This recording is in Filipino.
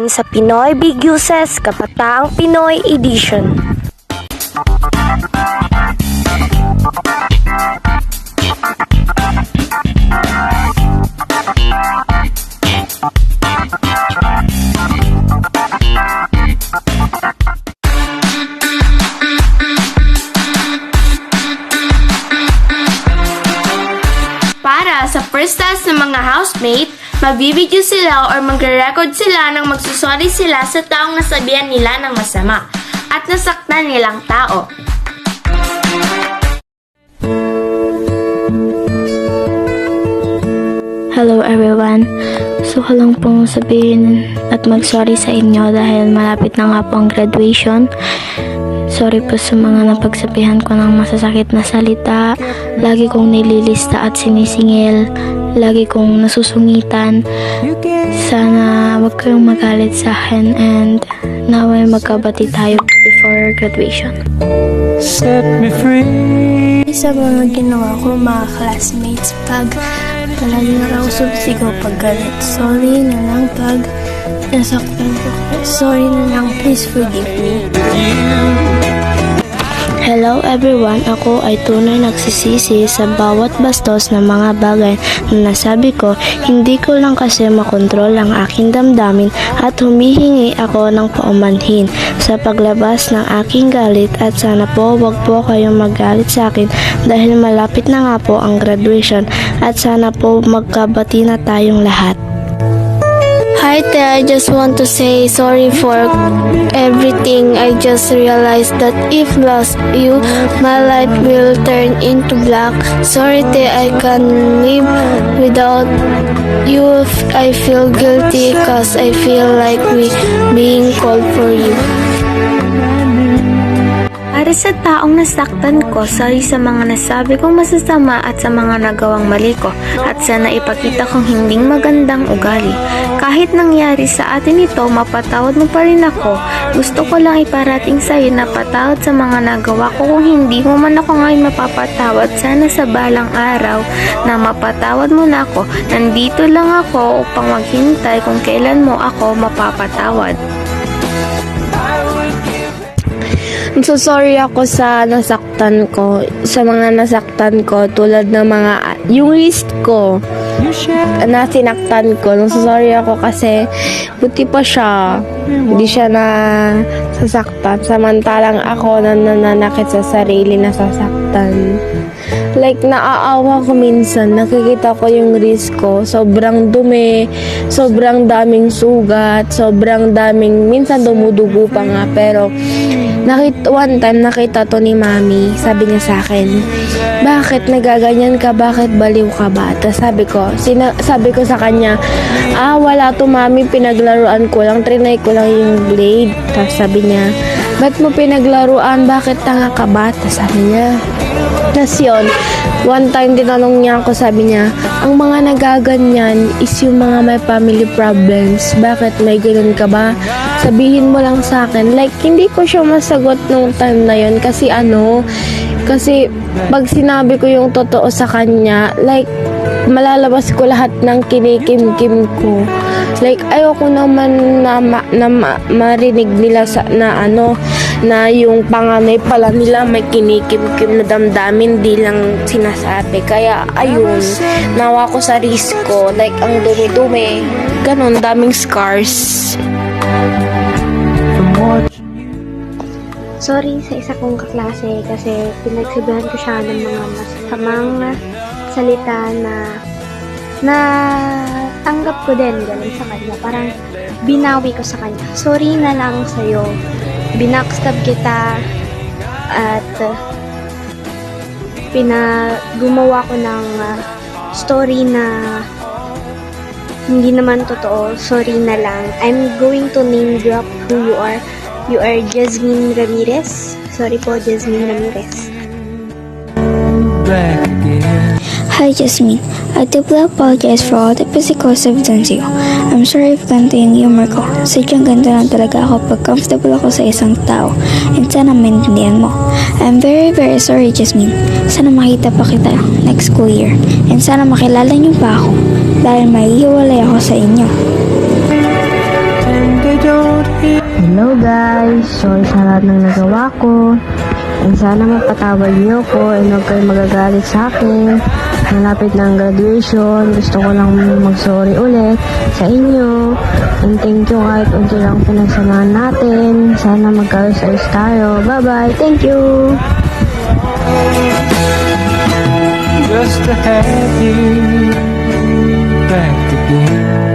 ngayon sa Pinoy Big Uses Kapataang Pinoy Edition. Para sa first task ng mga housemate, magbibideo sila or magre-record sila nang magsusorry sila sa taong nasabihan nila ng masama at nasaktan nilang tao. Hello everyone! So lang pong sabihin at mag-sorry sa inyo dahil malapit na nga po ang graduation. Sorry po sa mga napagsabihan ko ng masasakit na salita. Lagi kong nililista at sinisingil. Lagi kong nasusungitan. Sana wag kayong magalit sa akin and naway magkabati tayo before graduation. Set me free. Sa mga ginawa ko mga classmates, pag palagi nakausup-sigaw pag galit, sorry na lang pag nasaktan ko. Sorry na lang, please forgive me. Hello everyone! Ako ay tunay nagsisisi sa bawat bastos na mga bagay na nasabi ko. Hindi ko lang kasi makontrol ang aking damdamin at humihingi ako ng paumanhin sa paglabas ng aking galit at sana po wag po kayong magalit sa akin dahil malapit na nga po ang graduation at sana po magkabati na tayong lahat. Hi there, I just want to say sorry for everything. I just realized that if lost you, my life will turn into black. Sorry that I can't live without you. I feel guilty cause I feel like being cold for you. Para sa taong nasaktan ko, sorry sa mga nasabi kong masasama at sa mga nagawang mali ko at sana ipakita kong hinding magandang ugali. Kahit nangyari sa atin ito, mapatawad mo pa rin ako. Gusto ko lang iparating sa iyo na patawad sa mga nagawa ko. Kung hindi mo man ako ngayon mapapatawad, sana sa balang araw na mapatawad mo na ako. Nandito lang ako upang maghintay kung kailan mo ako mapapatawad. So sorry ako sa nasaktan ko, sa mga nasaktan ko tulad ng mga yung list ko na sinaktan ko. So sorry ako kasi buti pa siya, hindi siya na sasaktan samantalang ako na nananakit sa sarili na sasaktan. Like naaawa ko minsan, nakikita ko yung risk ko, sobrang dumi, sobrang daming sugat, sobrang daming, minsan dumudugo pa nga, pero one time nakita to ni mami, sabi niya sa akin, bakit nagaganyan ka, bakit baliw ka ba? Tapos sabi ko sa kanya, wala to mami, pinaglaruan ko lang, trinay ko lang yung blade. Tapos sabi niya, ba't mo pinaglaruan, bakit tanga ka ba? Tapos sabi niya, tapos yun, one time tinanong niya ako, sabi niya, ang mga nagaganyan is yung mga may family problems. Bakit may ganun ka ba? Sabihin mo lang sa akin. Like, hindi ko siya masagot nung time na yun kasi kasi pag sinabi ko yung totoo sa kanya, like, malalabas ko lahat ng kinikim-kim ko. Like, ayoko naman na marinig nila na yung panganay pala nila may kinikim-kim na damdamin, di lang sinasabi. Kaya, ayun, nawa ko sa risk ko. Like, ang dumi-dumi. Ganon, daming scars. Sorry sa isa kong kaklase kasi pinagsabihan ko siya ng mga masasamang salita na tanggap ko din galing sa kanya. Parang binawi ko sa kanya. Sorry na lang sa'yo. Binackstab kita at gumawa ko ng story na hindi naman totoo. Sorry na lang. I'm going to name drop who you are. You are Jasmine Ramirez. Sorry po, Jasmine Ramirez. Hi Jasmine, I deeply apologize for all the physical I've done to you. I'm sorry if ganito yung humor ko. Sadyang ganito lang talaga ako pag comfortable ako sa isang tao. And sana maintindihan mo. I'm very very sorry Jasmine. Sana makita pa kita next school year. And sana makilala niyo pa ako. Dahil maiiwalay ako sa inyo. Hello guys, sorry sa lahat ng nagawa ko. And sana mapatawad niyo ko and huwag kayo magagalit sa akin. Malapit na ang graduation, gusto ko lang mag-sorry ulit sa inyo. And thank you kahit unti lang pinagsamahan natin. Sana magkaayos-ayos tayo. Bye-bye, thank you! Just to have you back again.